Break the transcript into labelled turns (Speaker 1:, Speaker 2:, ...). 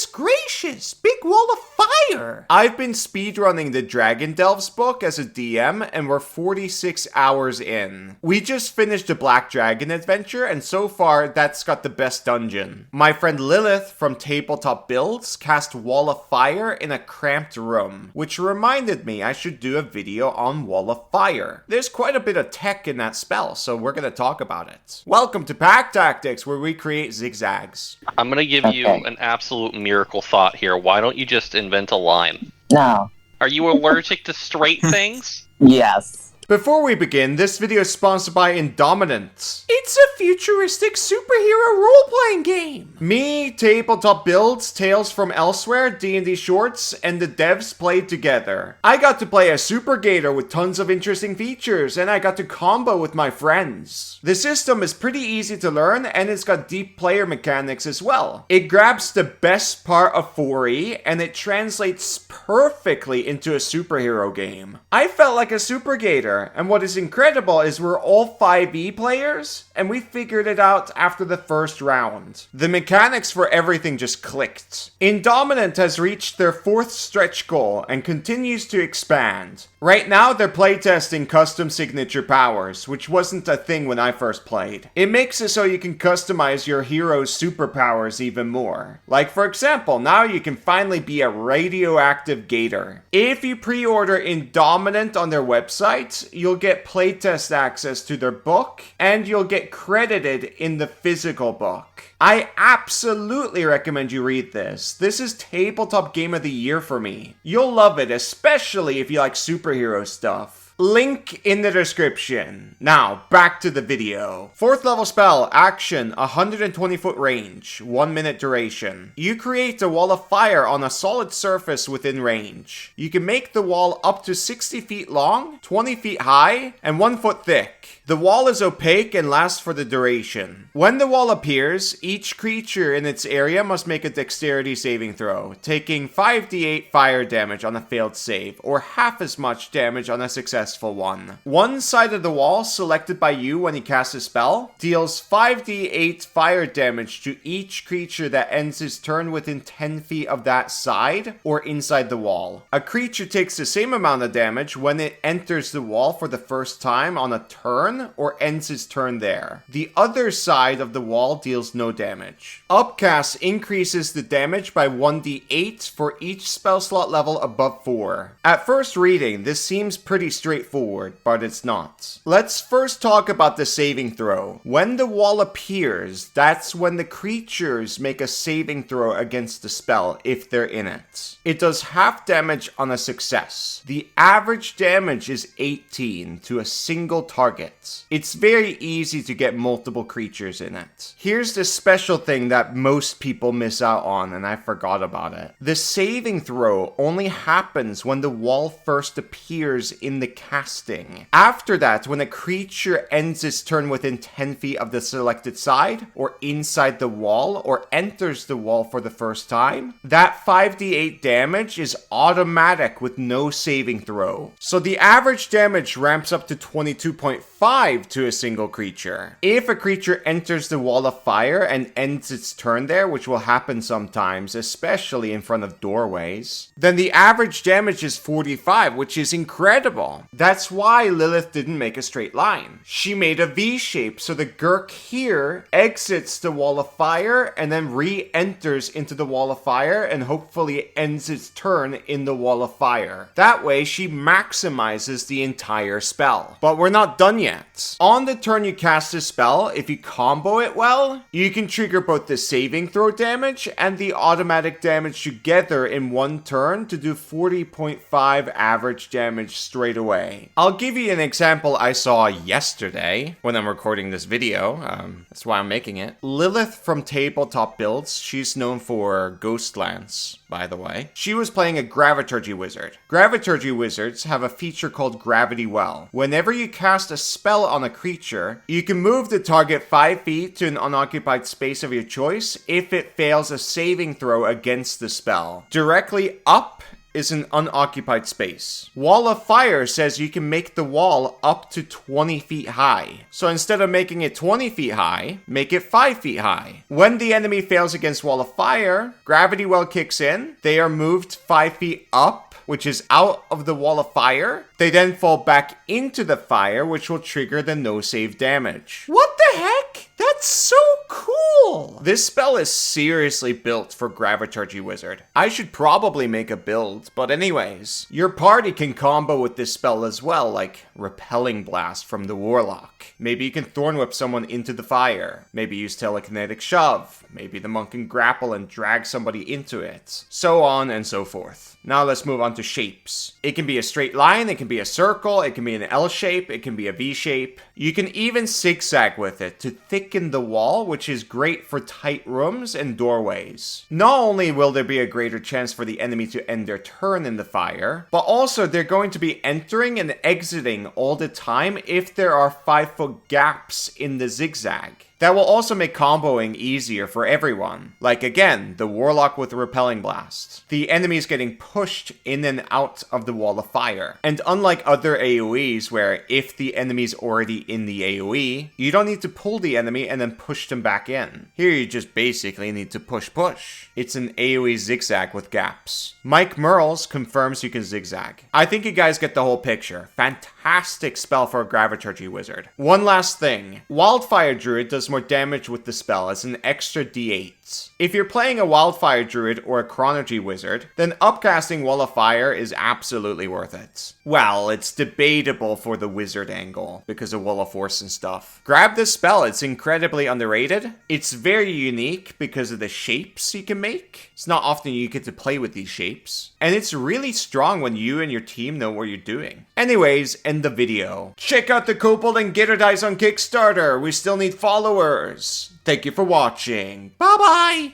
Speaker 1: Goodness gracious, big wall of fire! I've been speedrunning the Dragon Delves book as a DM, and we're 46 hours in. We just finished the Black Dragon adventure, and so far, that's got the best dungeon. My friend Lilith from Tabletop Builds cast Wall of Fire in a cramped room, which reminded me I should do a video on Wall of Fire. There's quite a bit of tech in that spell, so we're gonna talk about it. Welcome to Pack Tactics, where we create zigzags.
Speaker 2: I'm gonna give you an absolute miracle thought here. Why don't you just invent a line?
Speaker 3: No.
Speaker 2: Are you allergic to straight things?
Speaker 3: Yes.
Speaker 1: Before we begin, this video is sponsored by Indominant. It's a futuristic superhero role-playing game. Me, Tabletop Builds, Tales from Elsewhere, D&D Shorts, and the devs played together. I got to play a super gator with tons of interesting features, and I got to combo with my friends. The system is pretty easy to learn, and it's got deep player mechanics as well. It grabs the best part of 4E, and it translates perfectly into a superhero game. I felt like a super gator. And what is incredible is we're all 5e players, and we figured it out after the first round. The mechanics for everything just clicked. Indominant has reached their 4th stretch goal and continues to expand. Right now, they're playtesting custom signature powers, which wasn't a thing when I first played. It makes it so you can customize your hero's superpowers even more. Like, for example, now you can finally be a radioactive gator. If you pre-order Indominant on their website, you'll get playtest access to their book, and you'll get credited in the physical book. I absolutely recommend you read this. This is Tabletop Game of the Year for me. You'll love it, especially if you like superhero stuff. Link in the description. Now, back to the video. 4th level spell, action, 120 foot range, 1 minute duration. You create a wall of fire on a solid surface within range. You can make the wall up to 60 feet long, 20 feet high, and 1 foot thick. The wall is opaque and lasts for the duration. When the wall appears, each creature in its area must make a dexterity saving throw, taking 5d8 fire damage on a failed save, or half as much damage on a successful one. One side of the wall, selected by you when you cast a spell, deals 5d8 fire damage to each creature that ends his turn within 10 feet of that side, or inside the wall. A creature takes the same amount of damage when it enters the wall for the first time on a turn, or ends his turn there. The other side of the wall deals no damage. Upcast increases the damage by 1d8 for each spell slot level above 4. At first reading, this seems pretty straightforward, but it's not. Let's first talk about the saving throw. When the wall appears, that's when the creatures make a saving throw against the spell if they're in it. It does half damage on a success. The average damage is 18 to a single target. It's very easy to get multiple creatures in it. Here's the special thing that most people miss out on, and I forgot about it. The saving throw only happens when the wall first appears in the casting. After that, when a creature ends its turn within 10 feet of the selected side, or inside the wall, or enters the wall for the first time, that 5d8 damage is automatic with no saving throw. So the average damage ramps up to 22.5 to a single creature. If a creature enters the wall of fire and ends its turn there, which will happen sometimes, especially in front of doorways, then the average damage is 45, which is incredible. That's why Lilith didn't make a straight line. She made a V shape, so the Gurk here exits the wall of fire and then re-enters into the wall of fire and hopefully ends its turn in the wall of fire. That way, she maximizes the entire spell. But we're not done yet. On the turn you cast a spell, if you combo it well, you can trigger both the saving throw damage and the automatic damage together in one turn to do 40.5 average damage straight away. I'll give you an example I saw yesterday when I'm recording this video. That's why I'm making it. Lilith from Tabletop Builds, she's known for Ghostlands, by the way. She was playing a Graviturgy Wizard. Graviturgy Wizards have a feature called Gravity Well. Whenever you cast a spell on a creature, you can move the target 5 feet to an unoccupied space of your choice if it fails a saving throw against the spell. Directly up is an unoccupied space. Wall of Fire says you can make the wall up to 20 feet high. So instead of making it 20 feet high, make it 5 feet high. When the enemy fails against Wall of Fire, Gravity Well kicks in. They are moved 5 feet up, which is out of the Wall of Fire. They then fall back into the fire, which will trigger the no save damage. What the heck? That's so cool! This spell is seriously built for Graviturgy Wizard. I should probably make a build, but anyways, your party can combo with this spell as well, like Repelling Blast from the Warlock. Maybe you can Thorn Whip someone into the fire. Maybe use Telekinetic Shove. Maybe the monk can grapple and drag somebody into it. So on and so forth. Now let's move on to shapes. It can be a straight line, it can be a circle, it can be an L shape, it can be a V shape. You can even zigzag with it to thicken the wall, which is great for tight rooms and doorways. Not only will there be a greater chance for the enemy to end their turn in the fire, but also they're going to be entering and exiting all the time if there are 5-foot gaps in the zigzag. That will also make comboing easier for everyone. Like again, the Warlock with the Repelling Blast. The enemy is getting pushed in and out of the Wall of Fire. And unlike other AoEs where if the enemy's already in the AoE, you don't need to pull the enemy and then push them back in. Here you just basically need to push. It's an AoE zigzag with gaps. Mike Merles confirms you can zigzag. I think you guys get the whole picture. Fantastic spell for a Graviturgy Wizard. One last thing. Wildfire Druid does more damage with the spell as an extra d8. If you're playing a Wildfire Druid or a Chronergy Wizard, then upcasting Wall of Fire is absolutely worth it. Well, it's debatable for the Wizard angle, because of Wall of Force and stuff. Grab this spell, it's incredibly underrated. It's very unique because of the shapes you can make. It's not often you get to play with these shapes. And it's really strong when you and your team know what you're doing. Anyways, end the video. Check out the Kobold and Gator Dice on Kickstarter. We still need followers. Thank you for watching. Bye-bye!